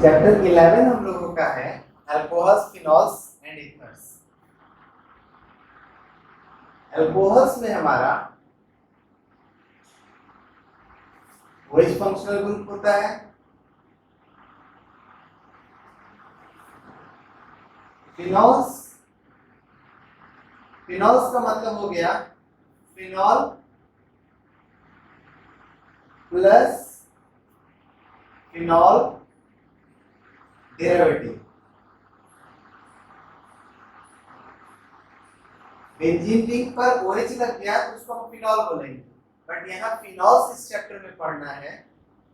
Chapter 11 हम लोगों का है alcohols, phenols and ethers. Alcohols में हमारा OH फंक्शनल ग्रुप होता है, फिनॉल्स फिनॉल्स का मतलब हो गया phenol plus phenol derivative. Benzene ring पर OH लग गया तो उसको हम फिनॉल बोलेंगे, बट यहाँ फिनॉल्स इस चैप्टर में पढ़ना है।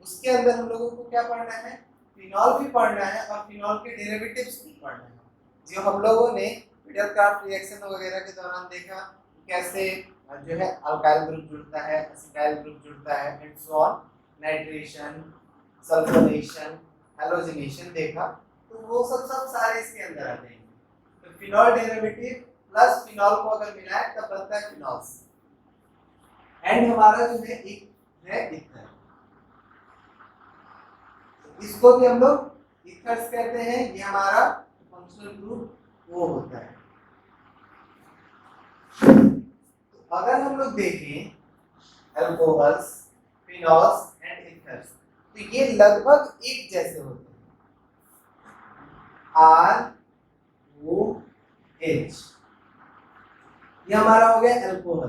उसके अंदर हम लोगों को क्या पढ़ना है? फिनॉल भी पढ़ना है और फिनॉल के डेरिवेटिव्स भी पढ़ना है, जो हम लोगों ने विडरक्राफ्ट रिएक्शन वगैरह के दौरान देखा कैसे जो है अल्काइल ग्रुप जुड़ता है, एसिटाइल ग्रुप जुड़ता है and so on, nitration, sulphonation, halogenation देखा, तो वो सब सारे इसके अंदर आते हैं। तो फिनॉल डेरिवेटिव प्लस फिनॉल को अगर मिलाएं तब बनता है फिनॉल्स। एंड हमारा जो है एक है ईथर, इसको भी हम लोग ईथर्स कहते हैं। ये हमारा फंक्शनल ग्रुप वो होता है। तो अगर हम लोग देखें अल्कोहल्स, फिनॉल्स एंड ईथर्स, तो ये लगभग एक जैसे होते हैं। ROH ये हमारा हो गया अल्कोहल।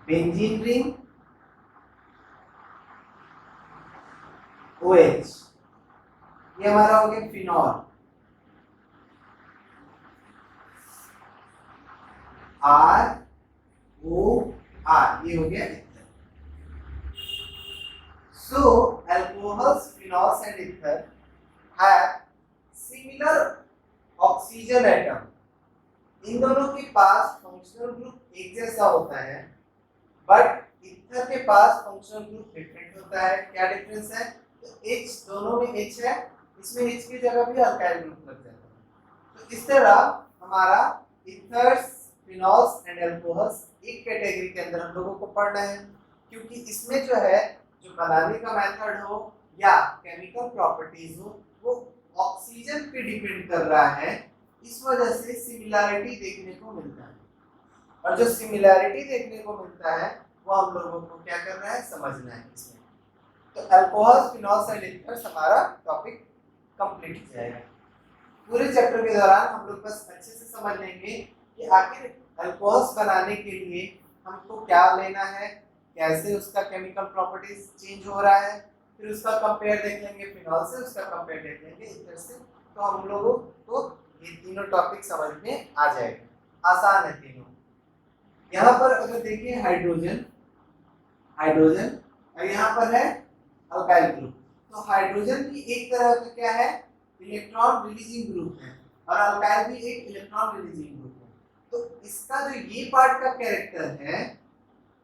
बेंजीन रिंग OH ये हमारा हो गया फिनॉल। ROR ये हो गया ether. So alcohols, phenols and ether have similar oxygen atom। इन दोनों के पास फंक्शनल ग्रुप एक जैसा होता है, बट ईथर के पास फंक्शनल ग्रुप डिफरेंट होता है। क्या डिफरेंस है? तो H दोनों में H है, इसमें H की जगह भी अल्काइल ग्रुप लग जाता है। तो इस तरह हमारा ईथर्स, फिनॉल्स एंड अल्कोहल्स एक कैटेगरी के अंदर हम लोगों को पढ़ना है, क्योंकि इसमें जो है जो बनाने का मेथड हो या केमिकल प्रॉपर्टीज हो वो ऑक्सीजन पे डिपेंड कर रहा है। इस वजह से सिमिलैरिटी देखने को मिलता है, और जो सिमिलैरिटी देखने को मिलता है वो हम लोगों को क्या करना है, समझना है इसमें। तो अल्कोहल्स, फिनॉल्स एंड ईथर्स हमारा टॉपिक कंप्लीट हो जाएगा। पूरे चैप्टर के दौरान हम लोग बस अच्छे से समझ लेंगे कि आखिर अल्कोहल्स बनाने के लिए हमको क्या लेना है, कैसे उसका केमिकल प्रॉपर्टीज चेंज हो रहा है, फिर उसका कंपेयर देख लेंगे फिनॉल से, उसका कंपेयर देख लेंगे ईथर से। तो हम लोगों को ये तीनों टॉपिक समझ में आ जाएगा, आसान है तीनों। यहाँ पर अगर देखिए हाइड्रोजन और यहाँ पर है अल्काइल ग्रुप। तो हाइड्रोजन भी एक तरह का क्या है, इलेक्ट्रॉन रिलीजिंग ग्रुप है, और अल्काइल भी एक इलेक्ट्रॉन रिलीजिंग ग्रुप है। तो इसका जो ये पार्ट का कैरेक्टर है,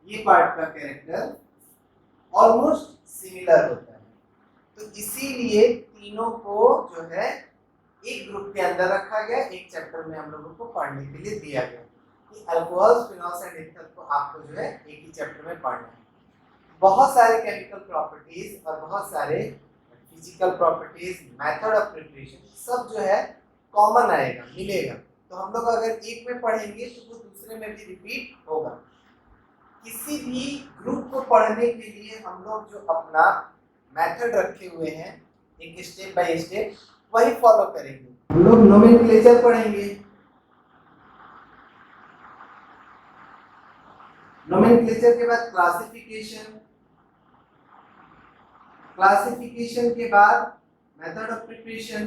ये पार्ट का कैरेक्टर ऑलमोस्ट सिमिलर होता है। तो इसीलिए तीनों को जो है एक ग्रुप के अंदर रखा गया, एक चैप्टर में हम लोगों को पढ़ने के लिए दिया गया कि अल्कोहल्स, फिनॉल्स एंड ईथर को आपको जो है एक ही चैप्टर में पढ़ना है। बहुत सारे केमिकल प्रॉपर्टीज और बहुत सारे physical properties, method of preparation सब जो है कॉमन आएगा, मिलेगा। तो हम लोग अगर एक में पढ़ेंगे तो वो दूसरे में भी रिपीट होगा। किसी भी ग्रुप को पढ़ने के लिए हम लोग जो अपना मेथड रखे हुए हैं, एक स्टेप बाय स्टेप वही फॉलो करेंगे। हम लोग नोमेनक्लेचर पढ़ेंगे। नोमेनक्लेचर के बाद क्लासिफिकेशन के बाद method of preparation,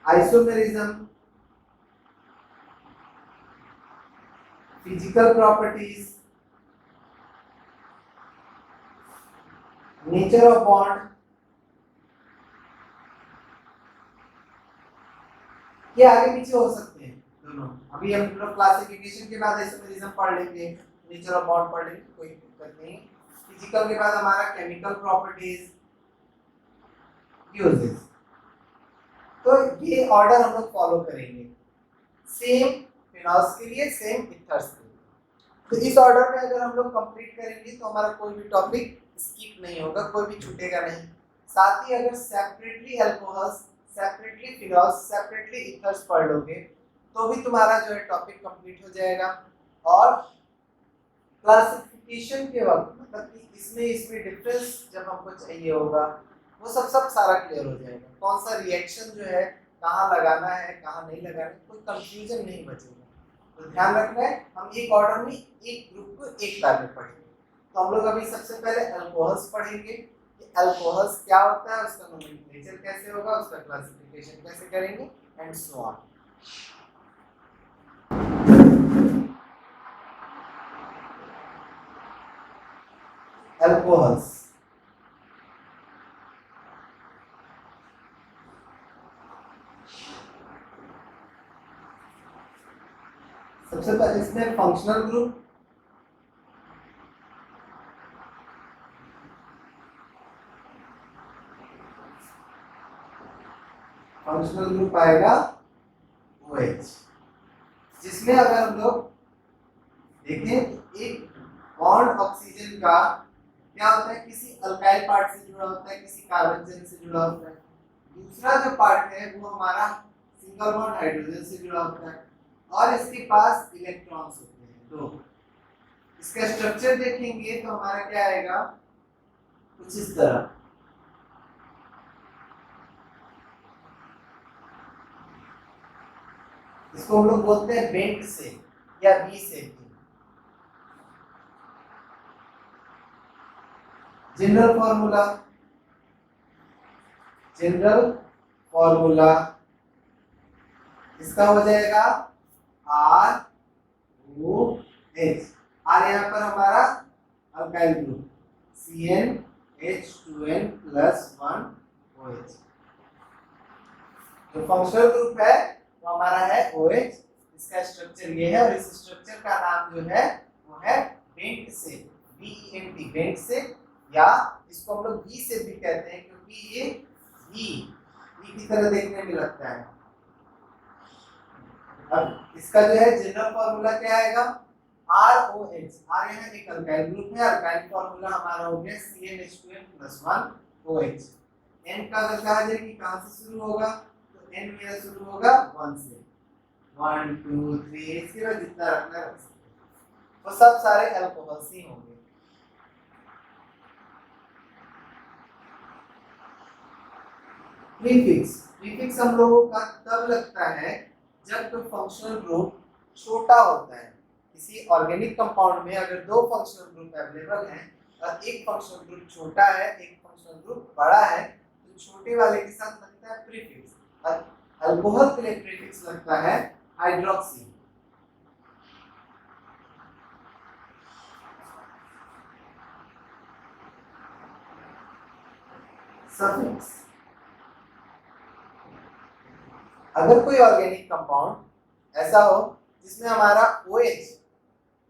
isomerism, physical properties, nature of bond, ये आगे पीछे हो सकते हैं दोनों। अभी हम लोग क्लासिफिकेशन के बाद आइसोमेरिज्म पढ़ लेंगे, नेचर ऑफ बॉन्ड पढ़ लेंगे, कोई दिक्कत नहीं। फिजिकल के बाद हमारा केमिकल प्रॉपर्टीज, यूजेस। तो ये ऑर्डर हम लोग फॉलो करेंगे, सेम फिनॉल्स के लिए, सेम ईथर्स के लिए। तो इस ऑर्डर में अगर हम लोग कंप्लीट करेंगे तो हमारा कोई भी टॉपिक स्किप नहीं होगा, कोई भी छूटेगा नहीं। साथ ही अगर separately alcohols, separately phenols, separately ethers पढ़ लोगे तो भी तुम्हारा जो है टॉपिक कंप्लीट हो जाएगा। और क्लासिफिकेशन के वक्त मतलब कि इसमें डिफरेंस जब हमको चाहिए होगा वो सब सारा क्लियर हो जाएगा। कौन सा रिएक्शन जो है कहाँ लगाना है कहाँ नहीं लगाना है, कोई कंफ्यूजन नहीं बचेगा। तो ध्यान रखना है, हम एक ऑर्डर में एक ग्रुप को एक बार में पढ़ेंगे। तो हम लोग अभी सबसे पहले अल्कोहल्स पढ़ेंगे कि अल्कोहल्स क्या होता है, उसका नोमेनक्लेचर कैसे होगा, उसका क्लासिफिकेशन कैसे करेंगे एंड सो ऑन। अल्कोहल्स सबसे पहले इसमें फंक्शनल ग्रुप, फंक्शनल ग्रुप आएगा OH, जिसमें अगर हम लोग देखें तो एक बॉन्ड ऑक्सीजन का क्या होता है, किसी अल्काइल पार्ट से जुड़ा होता है, किसी कार्बन चेन से जुड़ा होता है। दूसरा जो पार्ट है वो हमारा सिंगल बॉन्ड हाइड्रोजन से जुड़ा होता है और इसके पास इलेक्ट्रॉन्स होते हैं दो। इसका स्ट्रक्चर देखेंगे तो हमारा क्या आएगा, कुछ इस तरह। इसको हम लोग बोलते हैं बेंट से या वी से। जनरल फॉर्मूला, जनरल फॉर्मूला इसका हो जाएगा ROH। R यहाँ पर हमारा अल्काइल ग्रुप CnH2n+1OH। जो फंक्शनल ग्रुप है वो हमारा है OH। इसका स्ट्रक्चर ये है और इस स्ट्रक्चर का नाम जो है वो है बेंट से, BENT, बेंट से, या इसको हम लोग V से भी कहते हैं क्योंकि ये V की तरह देखने में लगता है। अब इसका जो है जनरल फॉर्मूला क्या आएगा, ROH। R यहाँ एक अल्काइल ग्रुप है, अल्काइल फॉर्मूला हमारा हो गया CnH2n+1OH। N का अगर कहा जाए कि कहां से शुरू होगा तो N मेरा शुरू होगा 1 से, 1 2 3, इसके बाद जितना रखना है वो सब सारे अल्कोहल्स ही होंगे। प्रीफिक्स, प्रीफिक्स हम लोगों का तब लगता है जब कोई फंक्शनल ग्रुप छोटा होता है। किसी ऑर्गेनिक कंपाउंड में अगर दो फंक्शनल ग्रुप अवेलेबल हैं और एक फंक्शनल ग्रुप छोटा है एक फंक्शनल ग्रुप बड़ा है तो छोटे वाले के साथ लगता है प्रीफिक्स। और अल्कोहल के लिए प्रीफिक्स लगता है हाइड्रोक्सी। सफिक्स, अगर कोई ऑर्गेनिक कंपाउंड ऐसा हो जिसमें हमारा OH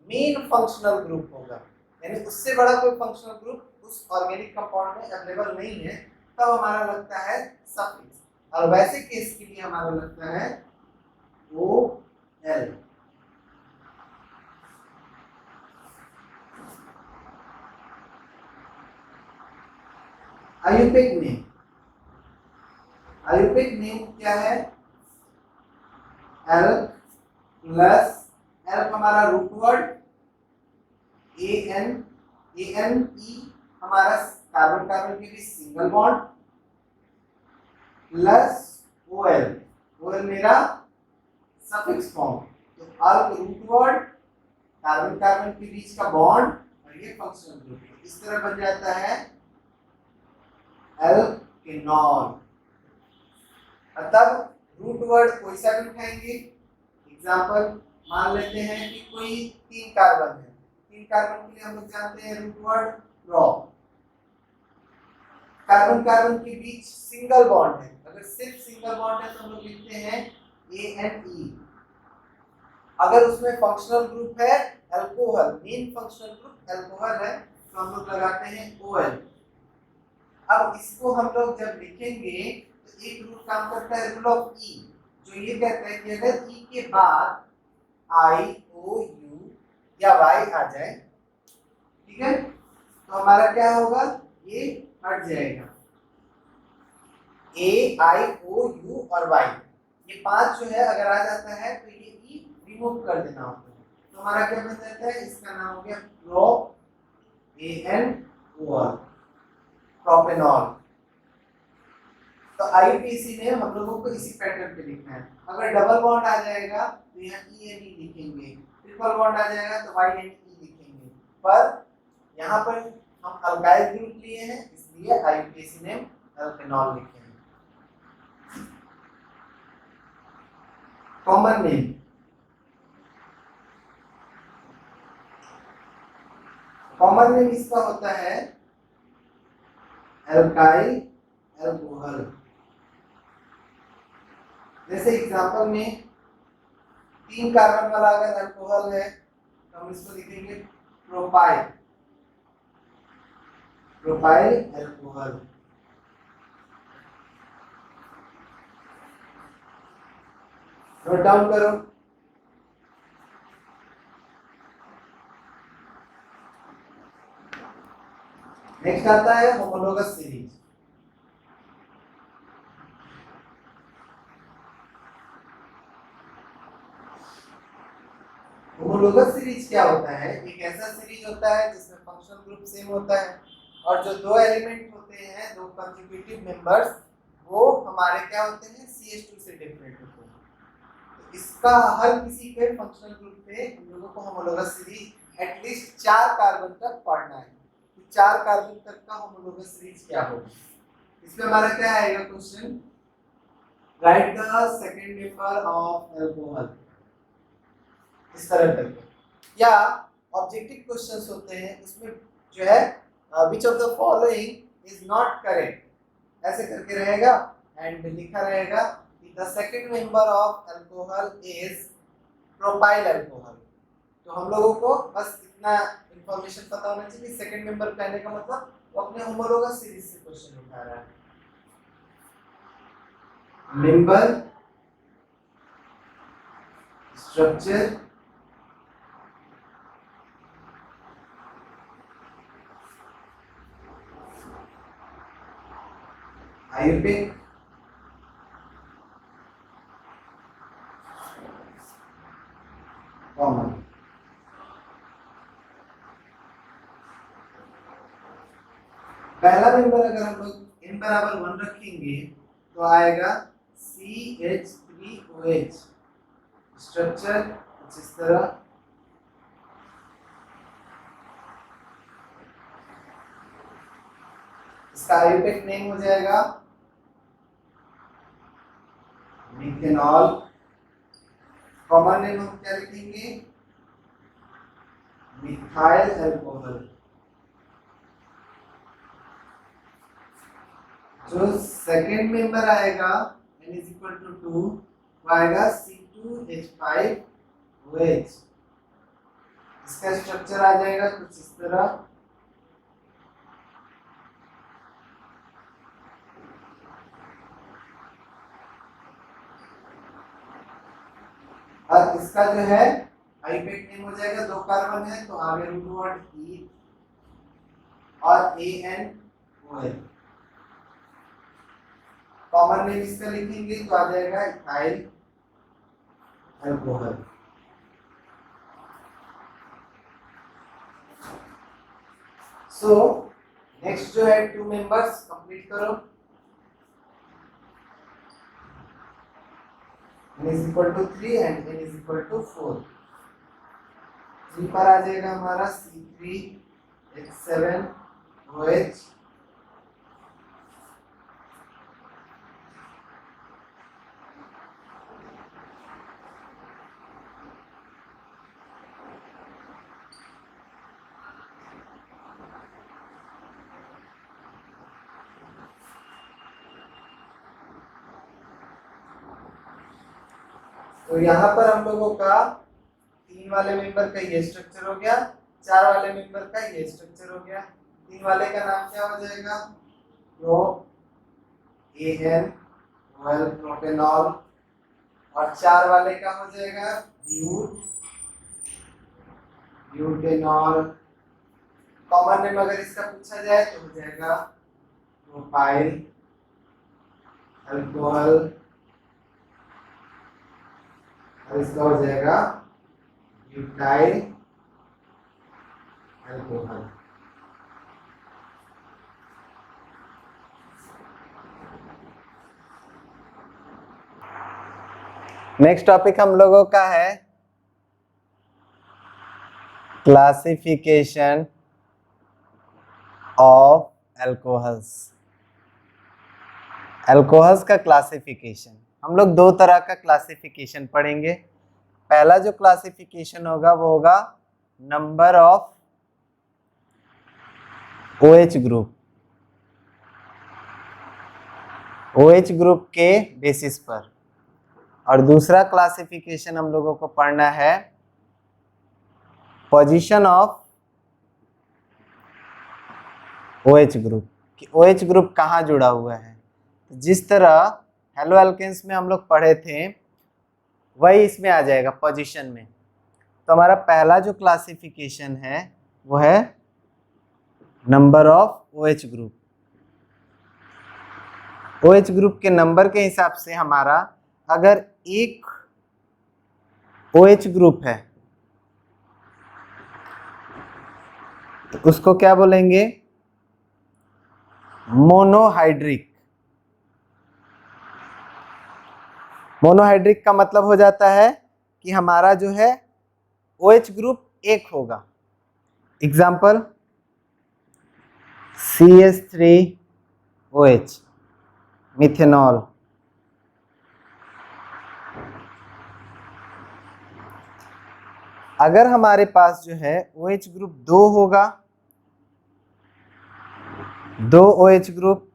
मेन फंक्शनल ग्रुप होगा, यानी उससे बड़ा कोई फंक्शनल ग्रुप उस ऑर्गेनिक कंपाउंड में अवेलेबल नहीं है, तब हमारा लगता है सफिक्स। और वैसे केस के लिए हमारा लगता है OL। आयुर्वेद नेम, आयुर्वेद नेम क्या है, L प्लस L हमारा रूट वर्ड, ANE हमारा कार्बन कार्बन के बीच single bond plus OL, OL मेरा सफिक्स फॉर्म। तो alk root word, carbon carbon के बीच का बॉन्ड और ये फंक्शनल ग्रुप इस तरह बन जाता है एल्केनॉल। तब रूट वर्ड कोई सा भी उठाएंगे, एग्जांपल मान लेते हैं कि कोई 3 कार्बन है, 3 कार्बन के लिए हम लोग जानते हैं root word pro. Carbon carbon के बीच सिंगल बॉन्ड है, अगर सिर्फ सिंगल बॉन्ड है तो हम लोग लिखते हैं ANE। अगर उसमें फंक्शनल ग्रुप है alcohol, main functional group alcohol है तो हम लोग लगाते हैं OL। अब इसको हम लोग जब लिखेंगे तो एक रूल काम करता है, रूल ऑफ E, जो ये कहता है कि अगर E के बाद I O U या Y आ जाए, ठीक है, तो हमारा क्या होगा, ये हट जाएगा, ए आई ओ यू और वाई, ये 5 जो है अगर आ जाता है तो ये ई रिमूव कर देना होता है। तो हमारा क्या बन जाता है, इसका नाम हो गया pro A N O R, propanol. तो आईपीसी में हम लोगों को इसी पैटर्न पे लिखना है। अगर डबल बॉन्ड आ जाएगा तो यहाँ ई एन ई लिखेंगे, ट्रिपल बॉन्ड आ जाएगा तो वाई एन ई लिखेंगे, पर यहाँ पर हम अल्काइल ग्रुप लिए हैं इसलिए आईपीसी ने अल्केनॉल लिखे हैं। कॉमन नेम, कॉमन नेम इसका होता है एल्काइल एल्कोहल। जैसे एग्जांपल में 3 कार्बन वाला अगर अल्कोहल है तो हम इसको लिखेंगे propyl, propyl alcohol. Note down करो। नेक्स्ट आता है होमोलोगस सीरीज। होमोलोगस सीरीज क्या होता है, एक ऐसा सीरीज होता है जिसमें फंक्शनल ग्रुप सेम होता है और जो दो एलिमेंट होते हैं, दो कंसेक्यूटिव मेंबर्स, वो हमारे क्या होते हैं, CH2 से डिफरेंट होते हैं। तो इसका हर किसी के फंक्शनल ग्रुप पे हम लोगों को होमोलोगस सीरीज एटलीस्ट 4 कार्बन तक पढ़ना है। तो 4 कार्बन तक का होमोलोगस सीरीज क्या होगा, इसमें हमारा क्या आएगा question, right the second member of alcohol, इस तरह करके। या ऑब्जेक्टिव क्वेश्चंस होते हैं, उसमें जो है which of the following is not correct, ऐसे करके रहेगा एंड लिखा रहेगा कि the second member of alcohol is propyl alcohol. तो हम लोगों को बस इतना इंफॉर्मेशन पता होना चाहिए कि सेकंड मेंबर कहने का मतलब वो अपने होमोलोगस सीरीज से क्वेश्चन उठा रहा है। Member, structure, Ayurveda, common. पहला मेंबर अगर हम लोग n बराबर 1 रखेंगे तो आएगा CH3OH, स्ट्रक्चर कुछ इस तरह, इसका आयुर्वेद नेम हो जाएगा मिथेनॉल। कॉमन नेम हम क्या लिखेंगे, मिथाइल अल्कोहल। जो सेकेंड मेंबर आएगा n इज इक्वल टू 2, वो आएगा C2H5OH। इसका स्ट्रक्चर आ जाएगा कुछ इस तरह, और इसका जो है आईपेक नेम हो जाएगा, 2 कार्बन है तो आगे रूट वर्ड ई और ANOL। कॉमन नेम इसका लिखेंगे तो आ जाएगा इथाइल अल्कोहल। सो नेक्स्ट जो है 2 मेंबर्स कंप्लीट करो। n is equal to 3 and n is equal to 4। 3 पर आ जाएगा हमारा C3H7OH, तो यहाँ पर हम लोगों का 3 वाले मेंबर का ये स्ट्रक्चर हो गया, 4 वाले मेंबर का ये स्ट्रक्चर हो गया। 3 वाले का नाम क्या हो जाएगा, प्रो ANOL प्रोपेनॉल, और 4 वाले का हो जाएगा ब्यूटेनॉल कॉमन नेम अगर इसका पूछा जाए तो हो जाएगा प्रोपाइल अल्कोहल, और इसका हो जाएगा ब्यूटाइल अल्कोहल। नेक्स्ट टॉपिक हम लोगों का है क्लासिफिकेशन ऑफ अल्कोहल्स। अल्कोहल्स का क्लासिफिकेशन हम लोग दो तरह का क्लासिफिकेशन पढ़ेंगे। पहला जो क्लासिफिकेशन होगा वो होगा number of OH group, OH group के बेसिस पर, और दूसरा क्लासिफिकेशन हम लोगों को पढ़ना है पोजीशन ऑफ OH ग्रुप कि OH ग्रुप कहाँ जुड़ा हुआ है। जिस तरह हेलो एल्केन्स में हम लोग पढ़े थे वही इसमें आ जाएगा पोजीशन में। तो हमारा पहला जो क्लासिफिकेशन है वो है number of OH group. OH group के नंबर के हिसाब से हमारा अगर एक OH ग्रुप है तो उसको क्या बोलेंगे, मोनोहाइड्रिक। मोनोहाइड्रिक का मतलब हो जाता है कि हमारा जो है OH ग्रुप एक होगा। Example CH3OH methanol. अगर हमारे पास जो है OH ग्रुप दो होगा, दो OH ग्रुप,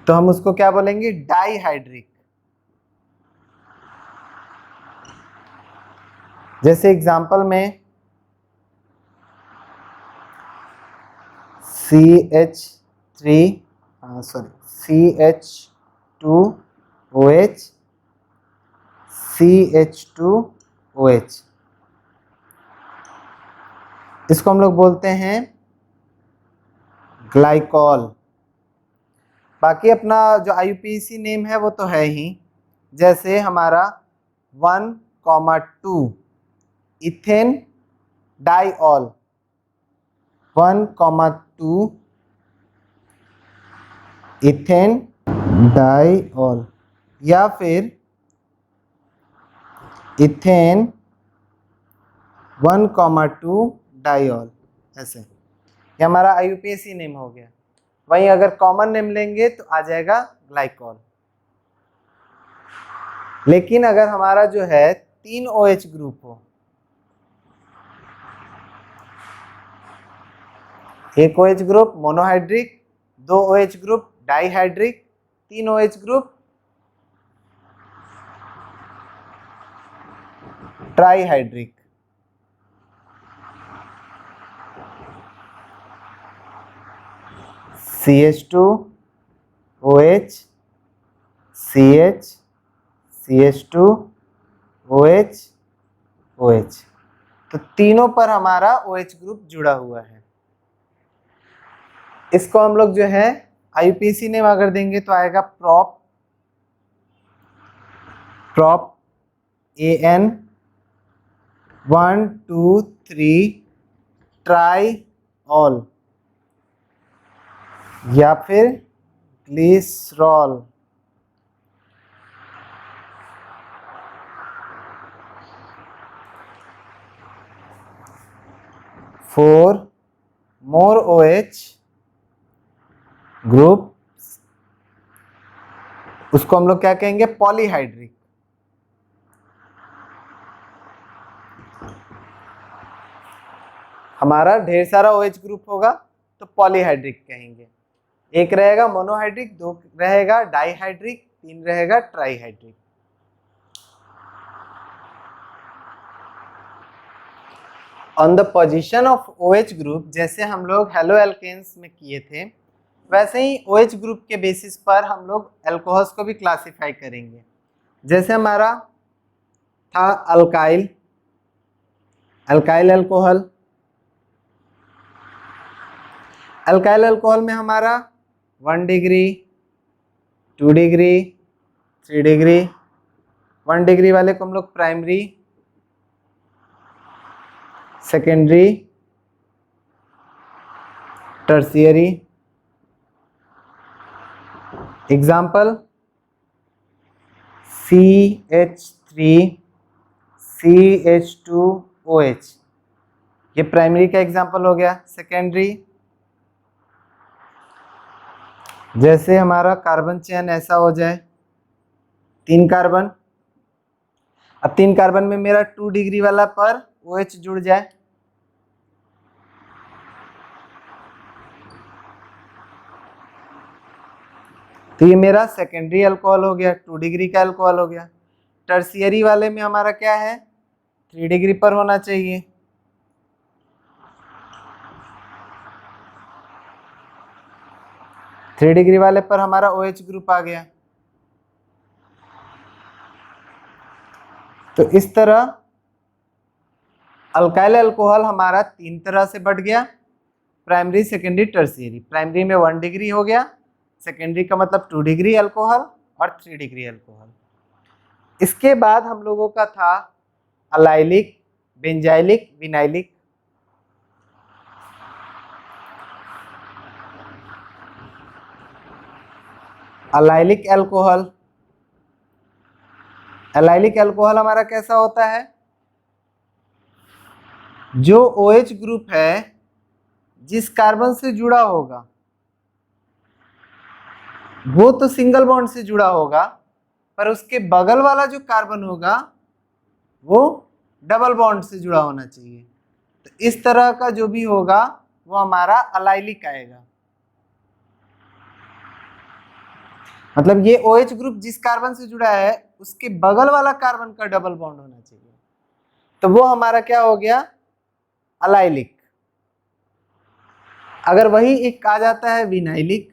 तो हम उसको क्या बोलेंगे, डाईहाइड्रिक। जैसे एग्जांपल में CH2OH CH2OH, इसको हम लोग बोलते हैं ग्लाइकॉल। बाकी अपना जो IUPAC नेम है वो तो है ही। जैसे हमारा 1,2 इथेन डाइऑल, 1,2 इथेन डाइऑल, या फिर इथेन 1,2 डाइऑल, ऐसे ये हमारा IUPAC नेम हो गया। वहीं अगर कॉमन नेम लेंगे तो आ जाएगा ग्लाइकॉल। लेकिन अगर हमारा जो है 3 OH ग्रुप हो, एक OH group monohydric, 2 OH group dihydric, 3 OH group trihydric, CH2OH CH CH2OH OH, तो तीनों पर हमारा OH ग्रुप जुड़ा हुआ है। इसको हम लोग जो है IUPAC नेम अगर देंगे तो आएगा प्रॉप AN 1 2 3 ट्राईऑल, या फिर glycerol. For more OH group, उसको हम लोग क्या कहेंगे, पॉलीहाइड्रिक। हमारा ढेर सारा OH ग्रुप होगा तो पॉलीहाइड्रिक कहेंगे। एक रहेगा मोनोहाइड्रिक, दो रहेगा डाईहाइड्रिक, तीन रहेगा trihydric. On the position of OH group, जैसे हम लोग हेलो एल्केन्स में किए थे वैसे ही OH ग्रुप के बेसिस पर हम लोग अल्कोहल्स को भी क्लासिफाई करेंगे। जैसे हमारा था alkyl, alkyl alcohol. Alkyl alcohol में हमारा 1 डिग्री, 2 डिग्री, 3 डिग्री। 1 डिग्री वाले को हम लोग primary, secondary, tertiary. Example CH3 CH2OH, ये प्राइमरी का एग्जाम्पल हो गया। सेकेंडरी, जैसे हमारा कार्बन चेन ऐसा हो जाए, 3 कार्बन। अब 3 कार्बन में मेरा 2 डिग्री वाला पर OH जुड़ जाए, तो ये मेरा सेकेंडरी अल्कोहल हो गया, 2 डिग्री का अल्कोहल हो गया। टर्शियरी वाले में हमारा क्या है, 3 डिग्री पर होना चाहिए। थ्री डिग्री वाले पर हमारा OH ग्रुप आ गया। तो इस तरह अल्काइल अल्कोहल हमारा 3 तरह से बढ़ गया, प्राइमरी, सेकेंडरी, टर्शियरी। प्राइमरी में 1 डिग्री हो गया, सेकेंडरी का मतलब 2 डिग्री अल्कोहल और 3 डिग्री अल्कोहल। इसके बाद हम लोगों का था allylic, benzylic, vinylic. Allylic alcohol, allylic alcohol हमारा कैसा होता है, जो OH ग्रुप है जिस कार्बन से जुड़ा होगा वो तो सिंगल बॉन्ड से जुड़ा होगा, पर उसके बगल वाला जो कार्बन होगा वो डबल बॉन्ड से जुड़ा होना चाहिए। तो इस तरह का जो भी होगा वो हमारा अलाइलिक आएगा। मतलब ये OH ग्रुप जिस कार्बन से जुड़ा है उसके बगल वाला कार्बन का डबल बॉन्ड होना चाहिए, तो वो हमारा क्या हो गया, अलाइलिक। अगर वही एक आ जाता है vinylic,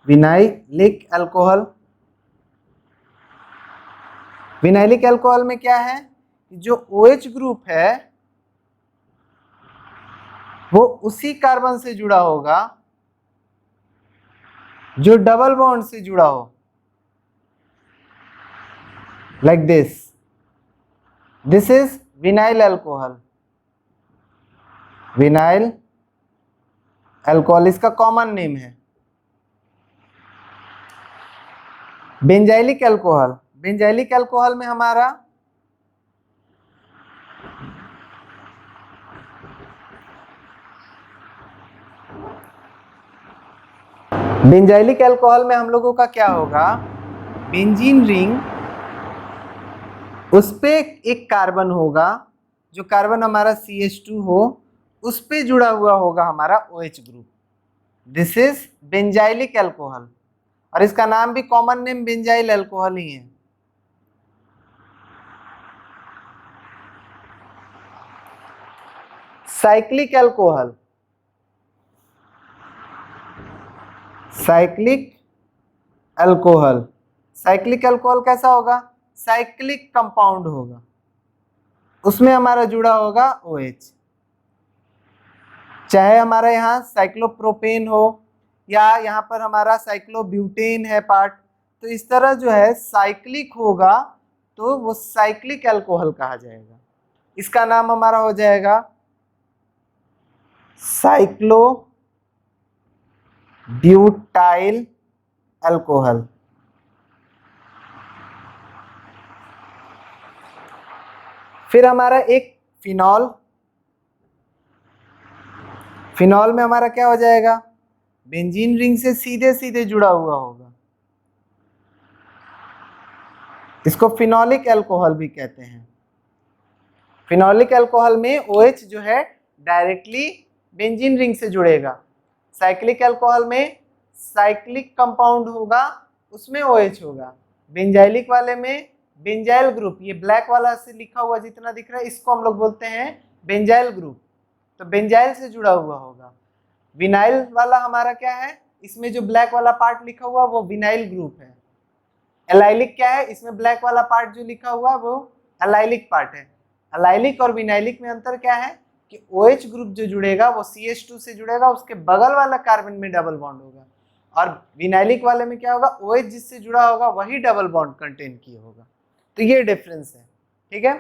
vinylic alcohol. Vinylic alcohol में क्या है, जो OH ग्रुप है वो उसी कार्बन से जुड़ा होगा जो डबल बॉन्ड से जुड़ा हो, like this is vinyl alcohol. Vinyl alcohol इसका कॉमन नेम है। बेंजाइलिक अल्कोहल, बेंजाइलिक अल्कोहल में हमारा बेंजाइलिक अल्कोहल में हम लोगों का क्या होगा, बेंजीन रिंग, उस पे एक कार्बन होगा, जो कार्बन हमारा CH2 हो, उस पे जुड़ा हुआ होगा हमारा OH group. This is benzylic alcohol, और इसका नाम भी कॉमन नेम बेंजाइल अल्कोहल ही है। Cyclic alcohol, cyclic alcohol, cyclic alcohol कैसा होगा, साइक्लिक कंपाउंड होगा, उसमें हमारा जुड़ा होगा OH। चाहे हमारा यहाँ साइक्लोप्रोपेन हो या यहाँ पर हमारा साइक्लोब्यूटेन है पार्ट, तो इस तरह जो है साइक्लिक होगा तो वो साइक्लिक अल्कोहल कहा जाएगा। इसका नाम हमारा हो जाएगा साइक्लोब्यूटाइल अल्कोहल। फिर हमारा एक फिनॉल, फिनॉल में हमारा क्या हो जाएगा, बेंजीन रिंग से सीधे सीधे जुड़ा हुआ होगा, इसको फिनॉलिक अल्कोहल भी कहते हैं। फिनॉलिक अल्कोहल में OH जो है डायरेक्टली बेंजीन रिंग से जुड़ेगा। साइक्लिक अल्कोहल में साइक्लिक कंपाउंड होगा, उसमें OH होगा। बेंजाइलिक वाले में बेंजाइल ग्रुप, ये ब्लैक वाला से लिखा हुआ जितना दिख रहा है इसको हम लोग बोलते हैं बेंजाइल ग्रुप, तो बेंजाइल से जुड़ा हुआ होगा। विनाइल वाला हमारा क्या है, इसमें जो ब्लैक वाला पार्ट लिखा हुआ वो विनाइल ग्रुप है। एलाइलिक क्या है, इसमें ब्लैक वाला पार्ट जो लिखा हुआ वो एलाइलिक पार्ट है। अलाइलिक और विनाइलिक में अंतर क्या है कि OH ग्रुप जो जुड़ेगा वो CH2 से जुड़ेगा, उसके बगल वाला कार्बन में डबल बॉन्ड होगा, और विनाइलिक वाले में क्या होगा, OH जिससे जुड़ा होगा वही डबल बॉन्ड कंटेन किए होगा। तो ये डिफरेंस है, ठीक है।